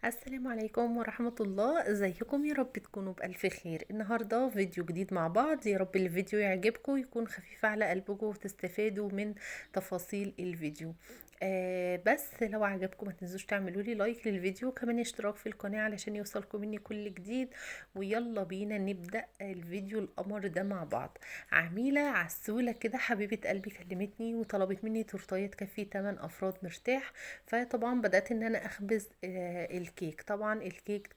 السلام عليكم ورحمة الله. ازيكم؟ يا رب تكونوا بألف خير. النهاردة فيديو جديد مع بعض، يا رب الفيديو يعجبكم ويكون خفيف على قلبكم وتستفادوا من تفاصيل الفيديو. بس لو عجبكم ما تنسوش تعملوا لي لايك للفيديو، كمان اشتراك في القناة علشان يوصلكم مني كل جديد. ويلا بينا نبدأ الفيديو القمر ده مع بعض. عميلة عسولة كده حبيبة قلبي كلمتني وطلبت مني تورتاية تكفي 8 أفراد مرتاح. فطبعا بدأت ان انا اخبز الكيك. طبعا الكيك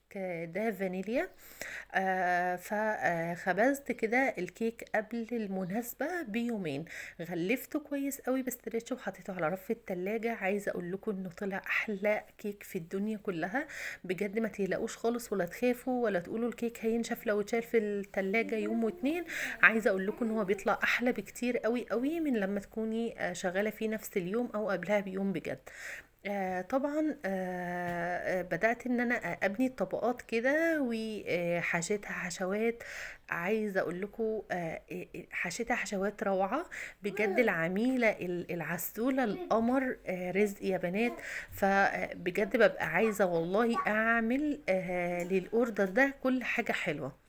ده فانيليا. فخبزت كده الكيك قبل المناسبة بيومين، غلفته كويس قوي باسترتش وحطيته على رف التلاجة. عايزة اقول لكم انه طلع احلى كيك في الدنيا كلها. بجد ما تقلقوش خالص ولا تخافوا ولا تقولوا الكيك هينشف لو اتشال في التلاجة يوم واتنين. عايزة اقول لكم ان هو بيطلع احلى بكتير قوي قوي من لما تكوني شغالة فيه نفس اليوم او قبلها بيوم بجد. طبعا بدأت ان انا ابني الطبقات كده وحشيتها حشوات. عايزه اقول لكم حشيتها حشوات روعه بجد. العميله العسوله القمر رزق يا بنات. فبجد ببقى عايزه والله اعمل للاوردر ده كل حاجه حلوه.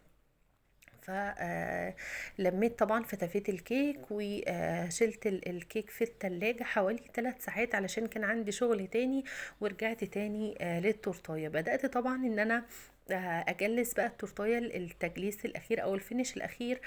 فلميت طبعا فتافيت الكيك وشلت الكيك في التلاجة حوالي 3 ساعات علشان كان عندي شغل تاني. ورجعت تاني للتورتاية. بدأت طبعا ان انا اجلس بقى التورتايه التجليس الاخير او الفينش الاخير.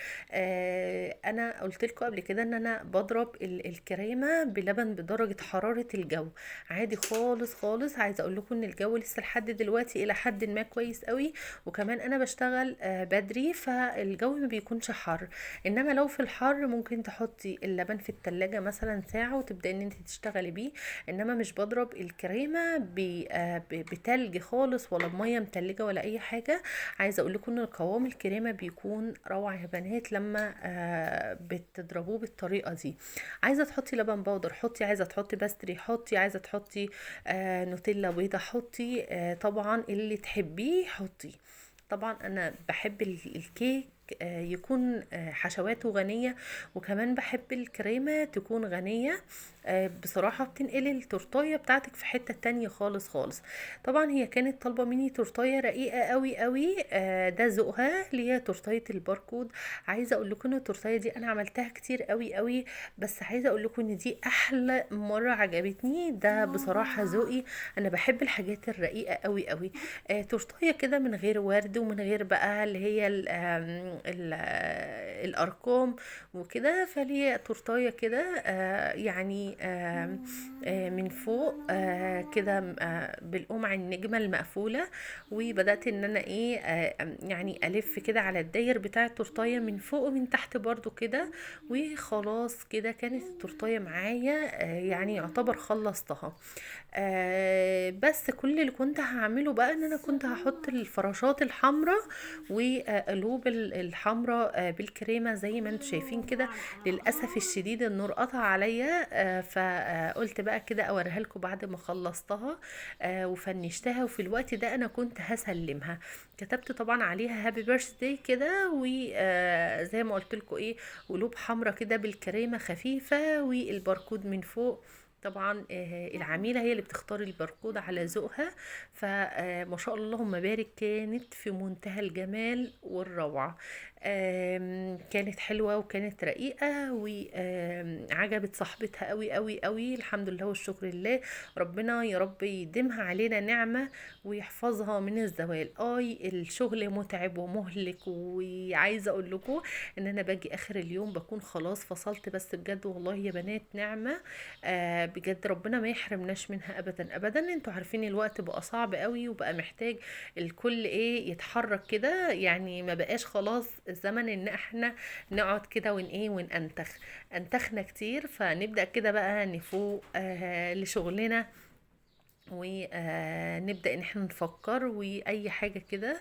انا قلت لكم قبل كده ان انا بضرب الكريمه بلبن بدرجه حراره الجو عادي خالص خالص. عايزه اقول لكم ان الجو لسه لحد دلوقتي الى حد ما كويس قوي. وكمان انا بشتغل بدري فالجو ما بيكونش حر. انما لو في الحر ممكن تحطي اللبن في التلاجة مثلا ساعة وتبدأي ان انت تشتغلي بيه. انما مش بضرب الكريمة بتلج خالص ولا بمية متلجة ولا اي حاجة. عايزة اقول لكم ان قوام الكريمة بيكون روعة يا بنات لما بتضربوه بالطريقة دي. عايزة تحطي لبن بودر حطي، عايزة تحطي باستري حطي، عايزة تحطي نوتيلا بيضة حطي، طبعا اللي تحبيه حطي. طبعا انا بحب الكيك يكون حشواته غنية. وكمان بحب الكريمة تكون غنية. بصراحة بتنقلي التورتاية بتاعتك في حتة تانية خالص خالص. طبعا هي كانت طالبة مني تورتاية رقيقة قوي قوي، ده ذوقها اللي هي تورتاية الباركود. عايزة اقول لكم ان التورتاية دي انا عملتها كتير قوي قوي، بس عايزة اقول لكم ان دي احلى مرة عجبتني. ده بصراحة ذوقي. انا بحب الحاجات الرقيقة قوي قوي. تورتايه كده من غير ورد ومن غير بقى اللي هي الارقام وكده. فليه تورتايه كده يعني من فوق كده بالقمع النجمه المقفوله. وبدات ان انا ايه يعني الف كده على الداير بتاع التورتايه من فوق ومن تحت برضو كده. وخلاص كده كانت التورتايه معايا يعني يعتبر خلصتها. بس كل اللي كنت هعمله بقى ان انا كنت هحط الفراشات الحمراء وقلوب الحمراء بالكريمة زي ما انتم شايفين كده. للأسف الشديد النور قطع عليا، فقلت بقى كده اوريها لكم بعد ما خلصتها وفنشتها. وفي الوقت ده انا كنت هسلمها. كتبت طبعا عليها هابي بيرث داي كده وزي ما قلت لكم ايه قلوب حمراء كده بالكريمة خفيفة والباركود من فوق. طبعا العميلة هي اللي بتختار الباركود على ذوقها. فما شاء الله اللهم بارك كانت في منتهى الجمال والروعة. كانت حلوة وكانت رقيقة وعجبت صاحبتها قوي قوي قوي. الحمد لله والشكر لله. ربنا يا رب يديمها علينا نعمة ويحفظها من الزوال. الشغل متعب ومهلك. وعايزة اقول لكم ان انا باجي اخر اليوم بكون خلاص فصلت، بس بجد والله يا بنات نعمة. بجد ربنا ما يحرمناش منها ابدا ابدا. انتوا عارفين الوقت بقى صعب قوي وبقى محتاج الكل ايه يتحرك كده. يعني ما بقاش خلاص الزمن ان احنا نقعد كده وننتخ. انتخنا كتير فنبدأ كده بقى نفوق لشغلنا ونبدأ ان احنا نفكر واي حاجة كده.